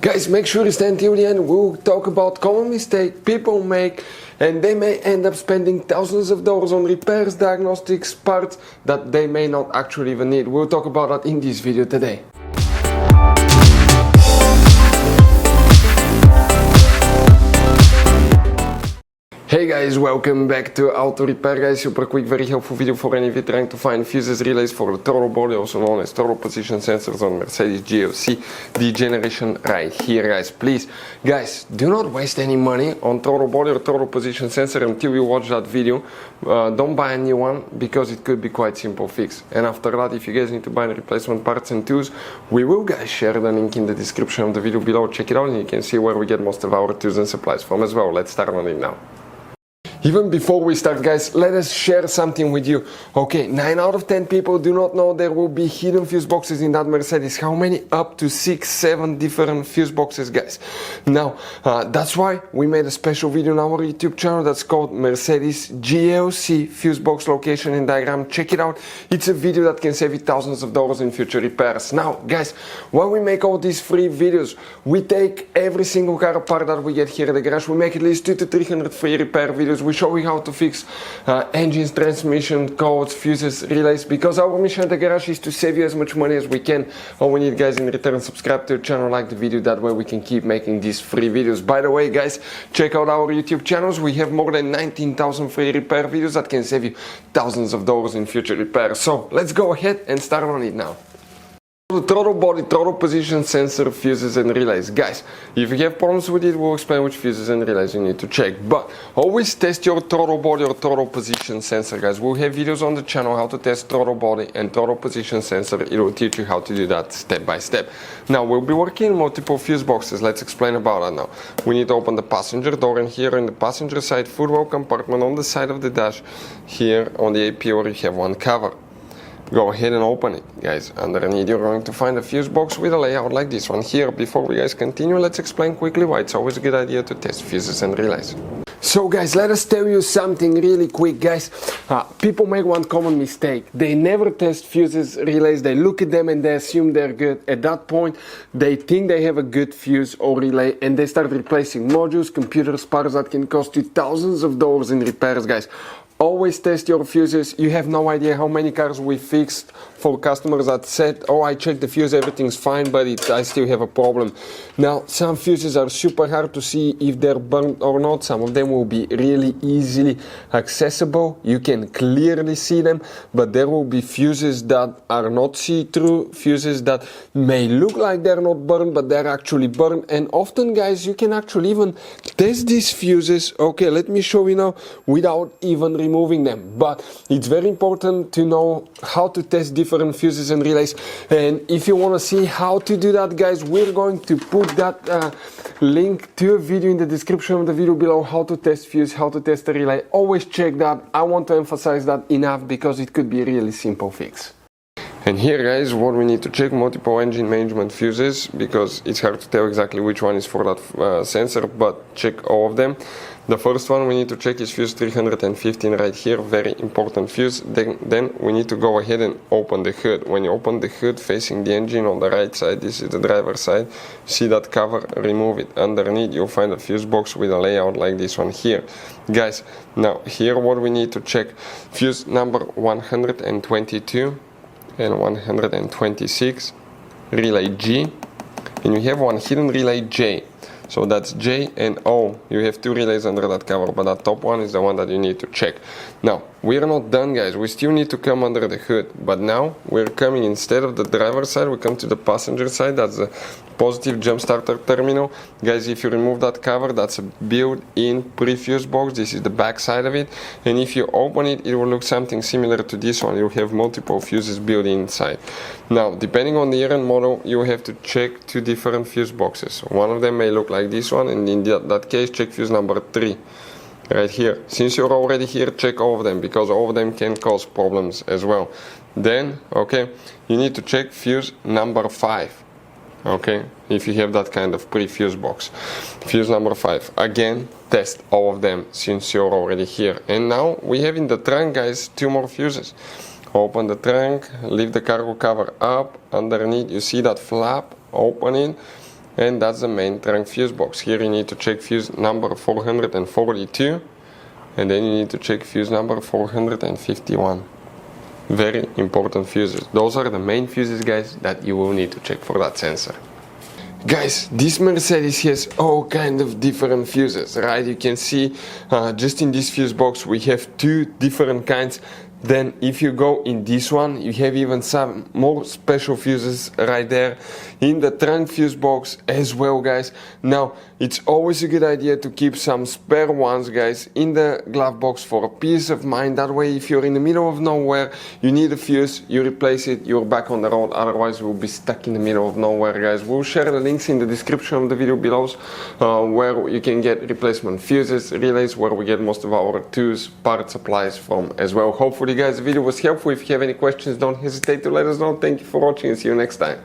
Guys, make sure you stay until the end. We'll talk about common mistakes people make, and they may end up spending thousands of dollars on repairs, diagnostics, parts that they may not actually even need. We'll talk about that in this video today. Hey guys, welcome back to Auto Repair guys. Super quick, very helpful video for any of you trying to find fuses relays for the throttle body, also known as throttle position sensors on Mercedes GLC, the generation right here guys. Please guys, do not waste any money on throttle body or throttle position sensor until you watch that video. Don't buy a new one because it could be quite simple fix. And after that, if you guys need to buy replacement parts and tools, we will guys share the link in the description of the video below. Check it out and you can see where we get most of our tools and supplies from as well. Let's start on it now. Even before we start guys, let us share something with you. Okay, 9 out of 10 people do not know there will be hidden fuse boxes in that Mercedes. How many? Up to 6-7 different fuse boxes guys. Now, that's why we made a special video on our YouTube channel that's called Mercedes GLC fuse box location and diagram. Check it out. It's a video that can save you thousands of dollars in future repairs. Now guys, when we make all these free videos, we take every single car apart that we get here at the garage. We make at least 200 to 300 free repair videos. We show you how to fix engines, transmission, codes, fuses, relays, because our mission at the garage is to save you as much money as we can. All we need guys in return, subscribe to the channel, like the video, that way we can keep making these free videos. By the way guys, check out our YouTube channels. We have more than 19,000 free repair videos that can save you thousands of dollars in future repairs. So let's go ahead and start on it now. The throttle body, throttle position sensor, fuses and relays. Guys, if you have problems with it, we'll explain which fuses and relays you need to check. But always test your throttle body or throttle position sensor guys. We'll have videos on the channel how to test throttle body and throttle position sensor. It will teach you how to do that step by step. Now we'll be working in multiple fuse boxes. Let's explain about that now. We need to open the passenger door, and here in the passenger side footwell compartment on the side of the dash, here on the APO you have one cover. Go ahead and open it guys. Underneath you're going to find a fuse box with a layout like this one here. Before we guys continue, let's explain quickly why it's always a good idea to test fuses and relays. So guys, let us tell you something really quick guys. People make one common mistake. They never test fuses, relays. They look at them and they assume they're good. At that point they think they have a good fuse or relay and they start replacing modules, computers, parts that can cost you thousands of dollars in repairs guys. Always test your fuses. You have no idea how many cars we fixed for customers that said, oh, I checked the fuse, everything's fine, but I still have a problem. Now, some fuses are super hard to see if they're burnt or not. Some of them will be really easily accessible. You can clearly see them, but there will be fuses that are not see-through, fuses that may look like they're not burned, but they're actually burned. And often, guys, you can actually even test these fuses. Okay, let me show you now without even removing them. But it's very important to know how to test different fuses and relays, and if you want to see how to do that guys, we're going to put that link to a video in the description of the video below, how to test fuse, how to test a relay. Always check that. I want to emphasize that enough because it could be a really simple fix. And here guys, what we need to check, multiple engine management fuses, because it's hard to tell exactly which one is for that sensor, but check all of them. The first one we need to check is fuse 315 right here, very important fuse. Then we need to go ahead and open the hood. When you open the hood facing the engine on the right side, this is the driver's side, see that cover, remove it. Underneath you'll find a fuse box with a layout like this one here. Guys, now here what we need to check, fuse number 122 and 126, relay G, and you have one hidden relay J. So that's J and O. You have 2 relays under that cover, but that top one is the one that you need to check. Now, we're not done guys, we still need to come under the hood, but now we're coming, instead of the driver's side, we come to the passenger side. That's the positive jump starter terminal. Guys, if you remove that cover, that's a built-in Prefuse box. This is the back side of it, and if you open it, it will look something similar to this one. You have multiple fuses built inside. Now, depending on the year and model, you have to check 2 different fuse boxes. One of them may look like this one, and in that case, check fuse number 3. Right here. Since you're already here, check all of them, because all of them can cause problems as well. Then, okay, you need to check fuse number 5. Okay, if you have that kind of pre-fuse box. Fuse number 5. Again, test all of them since you're already here. And now we have in the trunk, guys, 2 more fuses. Open the trunk, leave the cargo cover up. Underneath, you see that flap, open it. and that's the main trunk fuse box. Here you need to check fuse number 442, and then you need to check fuse number 451. Very important fuses. Those are the main fuses, guys, that you will need to check for that sensor. Guys, this Mercedes has all kind of different fuses, right? You can see just in this fuse box we have two different kinds. Then if you go in this one, you have even some more special fuses right there in the trunk fuse box as well, guys. Now, it's always a good idea to keep some spare ones, guys, in the glove box for a peace of mind. That way, if you're in the middle of nowhere, you need a fuse, you replace it, you're back on the road. Otherwise, we'll be stuck in the middle of nowhere, guys. We'll share the links in the description of the video below where you can get replacement fuses, relays, where we get most of our tools, part supplies from as well. Hopefully, guys, the video was helpful. If you have any questions, don't hesitate to let us know. Thank you for watching and see you next time.